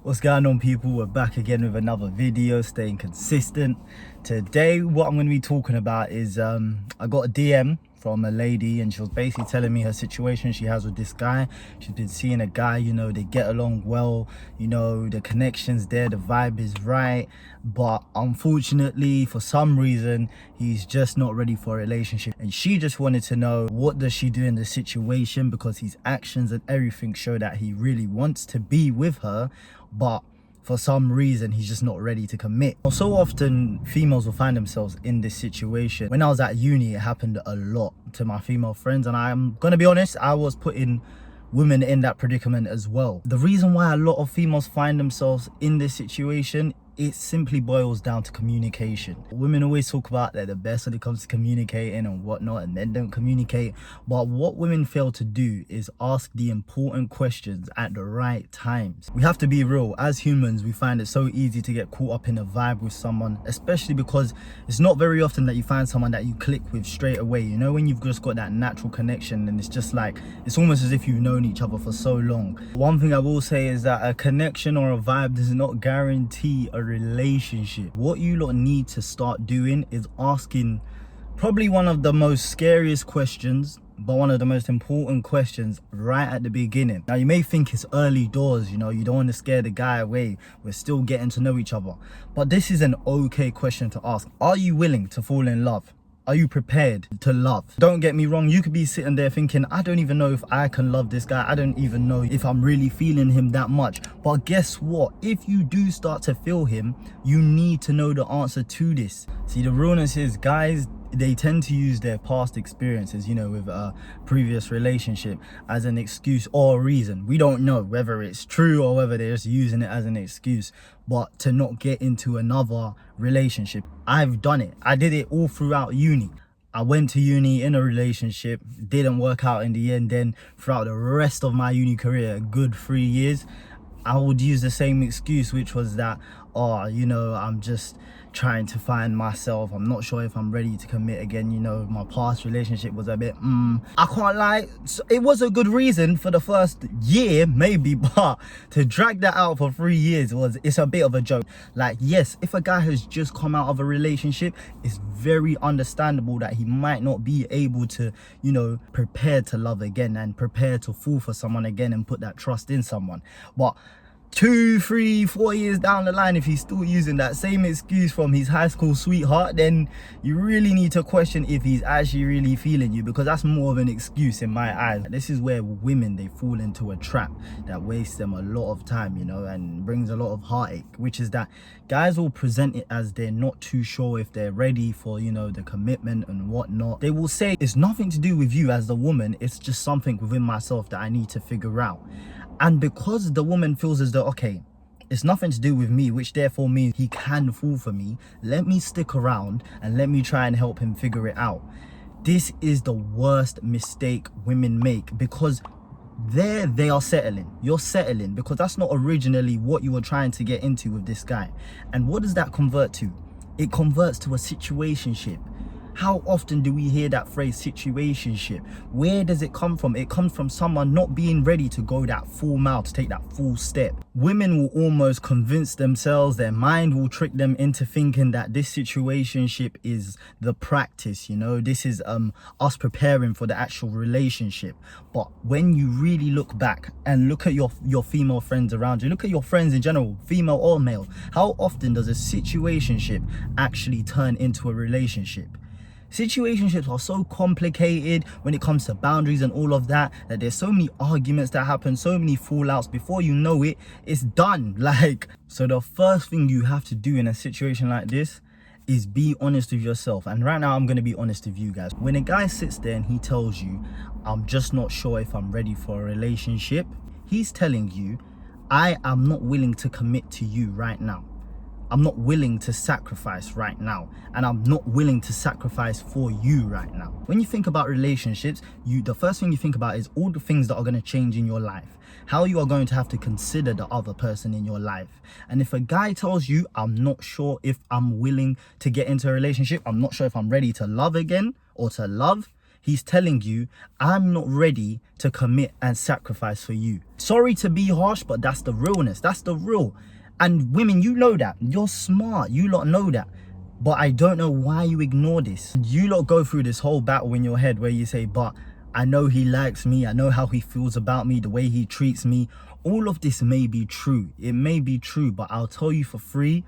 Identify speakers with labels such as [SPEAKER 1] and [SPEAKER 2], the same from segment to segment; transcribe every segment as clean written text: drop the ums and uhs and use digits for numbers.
[SPEAKER 1] What's going on, people? We're back again with another video, staying consistent. Today what I'm going to be talking about is I got a DM from a lady, and she was basically telling me her situation she has with this guy. She's been seeing a guy, you know, they get along well, you know, the connection's there, the vibe is right, but unfortunately for some reason he's just not ready for a relationship. And she just wanted to know, what does she do in this situation, because his actions and everything show that he really wants to be with her, but for some reason he's just not ready to commit. So often females will find themselves in this situation. When I was at uni, it happened a lot to my female friends, and I'm gonna be honest, I was putting women in that predicament as well. The reason why a lot of females find themselves in this situation, it simply boils down to communication. Women always talk about they're the best when it comes to communicating and whatnot, and men don't communicate. But what women fail to do is ask the important questions at the right times. We have to be real. As humans, we find it so easy to get caught up in a vibe with someone, especially because it's not very often that you find someone that you click with straight away. You know, when you've just got that natural connection, and it's just like, it's almost as if you've known each other for so long. One thing I will say is that a connection or a vibe does not guarantee a relationship. What you lot need to start doing is asking probably one of the most scariest questions, but one of the most important questions right at the beginning. Now, you may think it's early doors, you know, you don't want to scare the guy away, we're still getting to know each other, but this is an okay question to ask. Are you willing to fall in love? Are you prepared to love? Don't get me wrong, you could be sitting there thinking, I don't even know if I can love this guy. I don't even know if I'm really feeling him that much. But guess what? If you do start to feel him, you need to know the answer to this. See, the realness is, guys, they tend to use their past experiences, you know, with a previous relationship as an excuse or a reason. We don't know whether it's true or whether they're just using it as an excuse, but to not get into another relationship. I've done it. I did it all throughout uni. I went to uni in a relationship, didn't work out in the end. Then throughout the rest of my uni career, a good 3 years, I would use the same excuse, which was that, oh, you know, I'm just trying to find myself. I'm not sure if I'm ready to commit again. You know, my past relationship was a bit, I can't lie. It was a good reason for the first year, maybe, but to drag that out for 3 years it's a bit of a joke. Like, yes, if a guy has just come out of a relationship, it's very understandable that he might not be able to, you know, prepare to love again and prepare to fall for someone again and put that trust in someone. But 2, 3, 4 years down the line, if he's still using that same excuse from his high school sweetheart, then you really need to question if he's actually really feeling you, because that's more of an excuse in my eyes. This is where women, they fall into a trap that wastes them a lot of time, you know, and brings a lot of heartache, which is that guys will present it as they're not too sure if they're ready for, you know, the commitment and whatnot. They will say it's nothing to do with you as the woman, it's just something within myself that I need to figure out. And because the woman feels as though, okay, it's nothing to do with me, which therefore means he can fall for me, let me stick around and let me try and help him figure it out. This is the worst mistake women make, because they are settling. You're settling because that's not originally what you were trying to get into with this guy. And what does that convert to? It converts to a situationship. How often do we hear that phrase, situationship? Where does it come from? It comes from someone not being ready to go that full mile, to take that full step. Women will almost convince themselves, their mind will trick them into thinking that this situationship is the practice, you know, this is us preparing for the actual relationship. But when you really look back and look at your female friends around you, look at your friends in general, female or male, how often does a situationship actually turn into a relationship? Situationships are so complicated when it comes to boundaries and all of that, that there's so many arguments that happen, so many fallouts. Before you know it, it's done. Like, so the first thing you have to do in a situation like this is be honest with yourself. And right now I'm going to be honest with you guys. When a guy sits there and he tells you, I'm just not sure if I'm ready for a relationship, he's telling you, I am not willing to commit to you right now. I'm not willing to sacrifice right now, and I'm not willing to sacrifice for you right now. When you think about relationships, the first thing you think about is all the things that are going to change in your life, how you are going to have to consider the other person in your life. And if a guy tells you, I'm not sure if I'm willing to get into a relationship, I'm not sure if I'm ready to love again or to love, he's telling you, I'm not ready to commit and sacrifice for you. Sorry to be harsh, but that's the realness. That's the real. And women, you know that. You're smart. You lot know that. But I don't know why you ignore this. You lot go through this whole battle in your head where you say, but I know he likes me. I know how he feels about me, the way he treats me. All of this may be true. It may be true, but I'll tell you for free,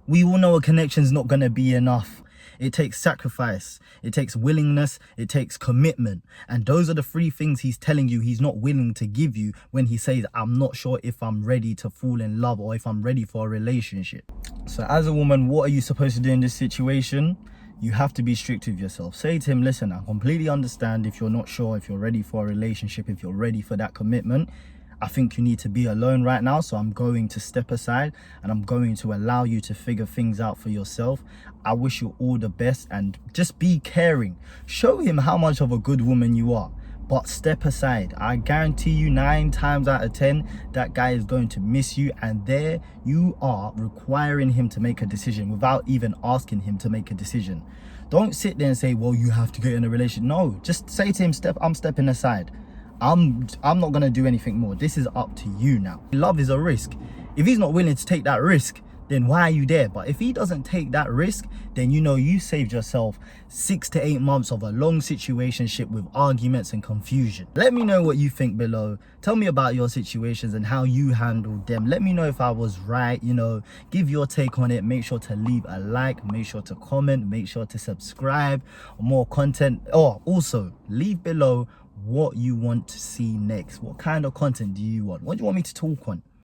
[SPEAKER 1] we all know a connection's not going to be enough. It takes sacrifice, it takes willingness, it takes commitment. And those are the three things he's telling you he's not willing to give you when he says, I'm not sure if I'm ready to fall in love or if I'm ready for a relationship. So as a woman, what are you supposed to do in this situation? You have to be strict with yourself. Say to him, listen, I completely understand if you're not sure if you're ready for a relationship, if you're ready for that commitment. I think you need to be alone right now, so I'm going to step aside and I'm going to allow you to figure things out for yourself. I wish you all the best and just be caring. Show him how much of a good woman you are, but step aside. I guarantee you 9 times out of 10, that guy is going to miss you, and there you are requiring him to make a decision without even asking him to make a decision. Don't sit there and say, well, you have to get in a relationship. No, just say to him, I'm stepping aside. I'm not gonna do anything more. This is up to you now. Love is a risk. If he's not willing to take that risk, then why are you there? But if he doesn't take that risk, then you know you saved yourself 6 to 8 months of a long situationship with arguments and confusion. Let me know what you think below. Tell me about your situations and how you handled them. Let me know if I was right, you know, give your take on it. Make sure to leave a like, make sure to comment, make sure to subscribe for more content. Or also leave below what you want to see next. What kind of content do you want? What do you want me to talk on?